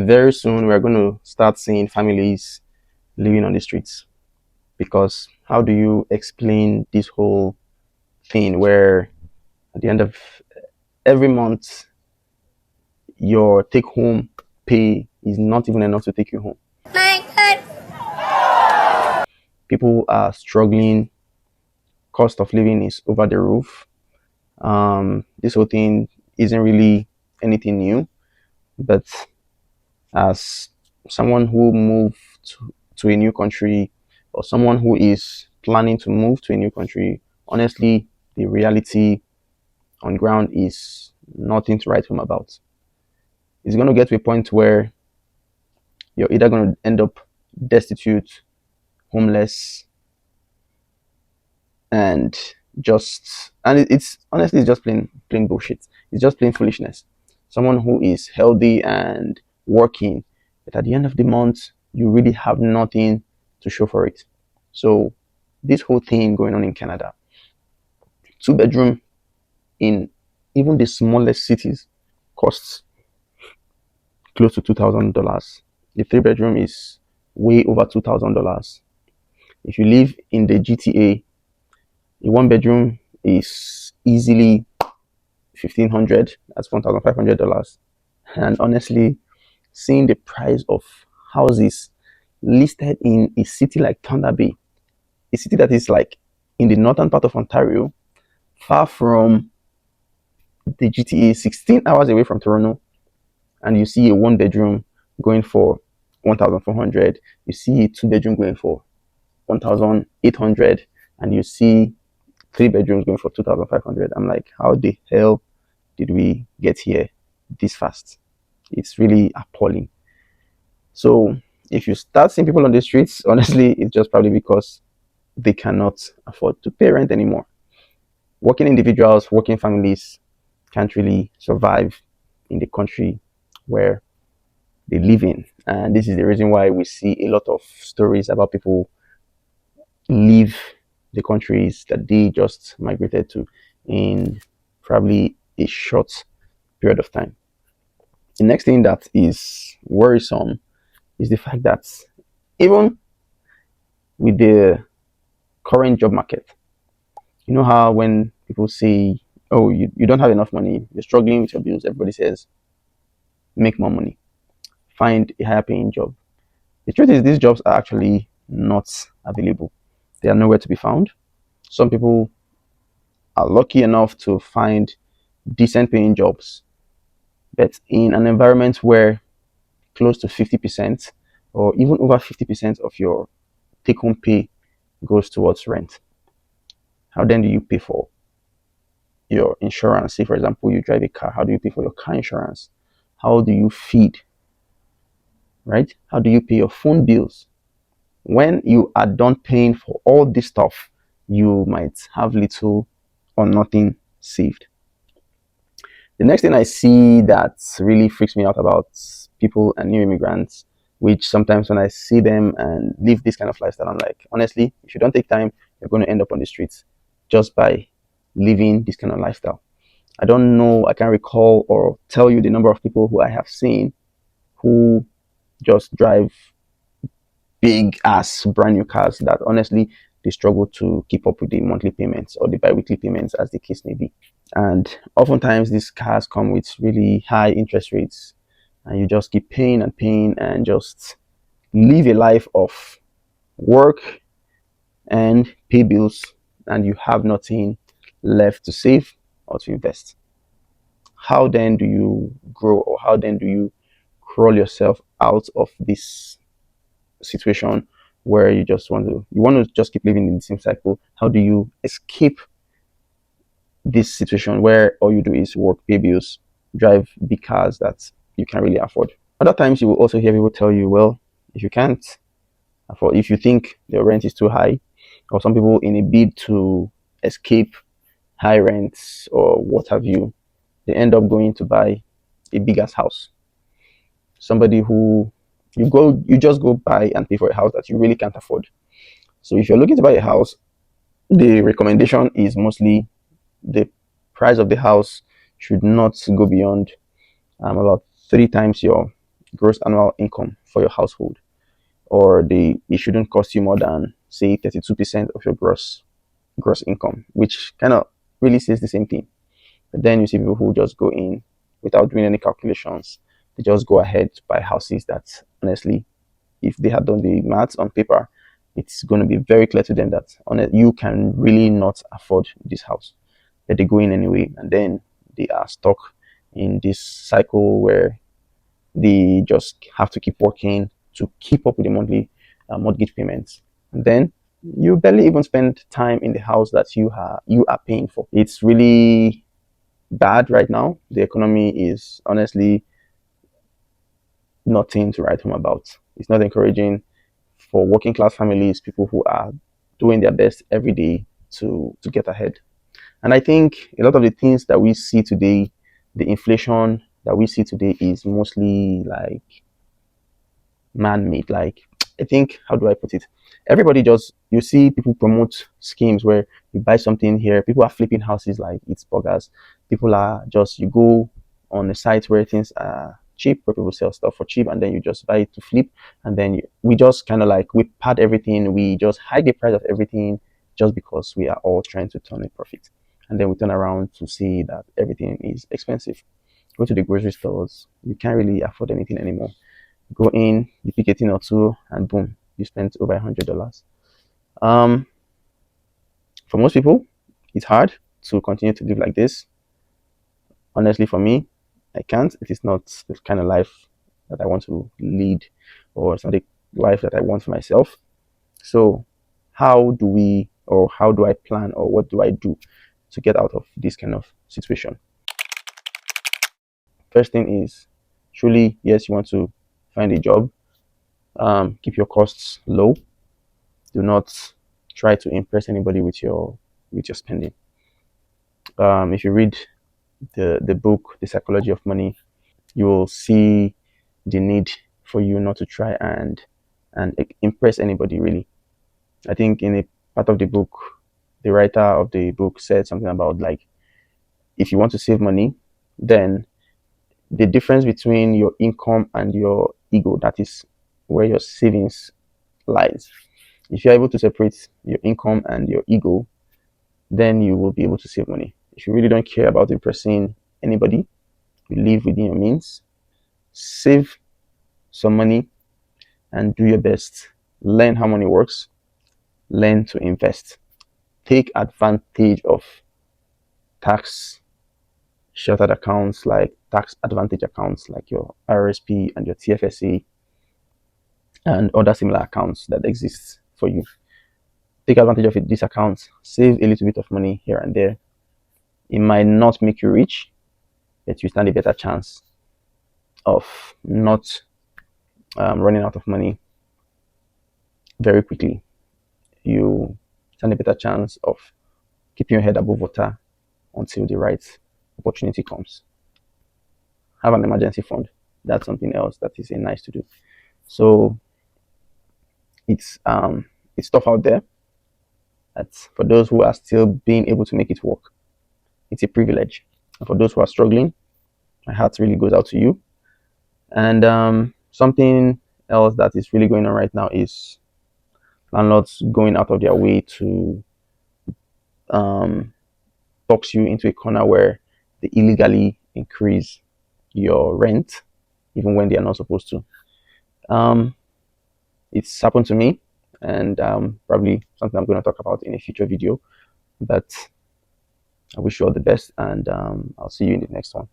Very soon, we're going to start seeing families living on the streets, because how do you explain this whole thing where at the end of every month, your take home pay is not even enough to take you home? My God. People are struggling, cost of living is over the roof. This whole thing isn't really anything new, but as someone who moved to a new country, or someone who is planning to move to a new country, honestly, the reality on ground is nothing to write home about. It's going to get to a point where you're either going to end up destitute, homeless, and it's honestly, it's just plain bullshit. It's just plain foolishness. Someone who is healthy and working, but at the end of the month, you really have nothing to show for it. So this whole thing going on in Canada, two bedroom in even the smallest cities costs close to $2,000. The three bedroom is way over $2,000. If you live in the GTA, a one bedroom is easily 1,500. That's $1,500. And honestly, seeing the price of houses listed in a city like Thunder Bay, a city that is like in the northern part of Ontario, far from the GTA, 16 hours away from Toronto, and you see a one bedroom going for 1,400, you see a two bedroom going for 1,800, and you see three bedrooms going for 2,500. I'm like, how the hell did we get here this fast? It's really appalling. So if you start seeing people on the streets, honestly, it's just probably because they cannot afford to pay rent anymore. Working individuals, working families can't really survive in the country where they live in. And this is the reason why we see a lot of stories about people leave the countries that they just migrated to in probably a short period of time. The next thing that is worrisome is the fact that even with the current job market, you know how when people say, oh, you don't have enough money, you're struggling with your bills, everybody says, make more money, find a higher paying job. The truth is, these jobs are actually not available, they are nowhere to be found. Some people are lucky enough to find decent paying jobs, but in an environment where close to 50% or even over 50% of your take home pay goes towards rent, how then do you pay for your insurance? Say, for example, you drive a car, how do you pay for your car insurance? How do you feed, right? How do you pay your phone bills? When you are done paying for all this stuff, you might have little or nothing saved. The next thing I see that really freaks me out about people and new immigrants, which sometimes when I see them and live this kind of lifestyle, I'm like, honestly, if you don't take time, you're going to end up on the streets just by living this kind of lifestyle. I don't know, I can't recall or tell you the number of people who I have seen who just drive big ass brand new cars that honestly they struggle to keep up with the monthly payments or the bi-weekly payments, as the case may be. And oftentimes these cars come with really high interest rates, and you just keep paying and paying and just live a life of work and pay bills, and you have nothing left to save or to invest. How then do you grow, or how then do you crawl yourself out of this situation where you want to just keep living in the same cycle? How do you escape this situation where all you do is work, pay bills, drive big cars that you can't really afford? Other times you will also hear people tell you, well, if you can't afford, if you think your rent is too high, or some people in a bid to escape high rents or what have you, they end up going to buy a big ass house. Somebody who you just go buy and pay for a house that you really can't afford. So if you're looking to buy a house, the recommendation is mostly the price of the house should not go beyond about three times your gross annual income for your household, or it shouldn't cost you more than say 32% of your gross income, which kind of really says the same thing. But then you see people who just go in without doing any calculations. They just go ahead to buy houses that honestly, if they had done the maths on paper, it's going to be very clear to them that you can really not afford this house. But they go in anyway, and then they are stuck in this cycle where they just have to keep working to keep up with the monthly mortgage payments. And then you barely even spend time in the house that you are paying for. It's really bad right now. The economy is honestly nothing to write home about. It's not encouraging for working class families, people who are doing their best every day to get ahead. And I think a lot of the things that we see today, the inflation that we see today, is mostly like man-made. Like, I think, how do I put it? Everybody just, you see people promote schemes where you buy something here, people are flipping houses like it's burgers. People are just, you go on a site where things are cheap, where people sell stuff for cheap, and then you just buy it to flip. And then we just kind of like, we pad everything, we just hike the price of everything just because we are all trying to turn a profit. And then we turn around to see that everything is expensive. Go to the grocery stores, you can't really afford anything anymore. Go in, you pick a thing or two, and boom, you spent over $100. Um, for most people, it's hard to continue to live like this. Honestly, for me, I can't. It is not the kind of life that I want to lead, or it's not the life that I want for myself. So, how do I plan, or what do I do to get out of this kind of situation? First thing is, truly, yes, you want to find a job. Keep your costs low. Do not try to impress anybody with your spending. If you read the book, The Psychology of Money, you will see the need for you not to try and impress anybody really. I think in a part of the book, the writer of the book said something about like, if you want to save money, then the difference between your income and your ego, that is where your savings lies. If you're able to separate your income and your ego, then you will be able to save money. If you really don't care about impressing anybody, you live within your means, save some money and do your best. Learn how money works, learn to invest. Take advantage of tax sheltered accounts, like tax advantage accounts like your RSP and your TFSA and other similar accounts that exist for you. Take advantage of these accounts, save a little bit of money here and there. It might not make you rich, but you stand a better chance of not running out of money very quickly. You stand a better chance of keeping your head above water until the right opportunity comes. Have an emergency fund. That's something else that is nice to do. So it's tough out there. That's for those who are still being able to make it work. It's a privilege. And for those who are struggling, my heart really goes out to you. And something else that is really going on right now is landlords going out of their way to box you into a corner where they illegally increase your rent, even when they are not supposed to. It's happened to me, and probably something I'm going to talk about in a future video. But I wish you all the best, and I'll see you in the next one.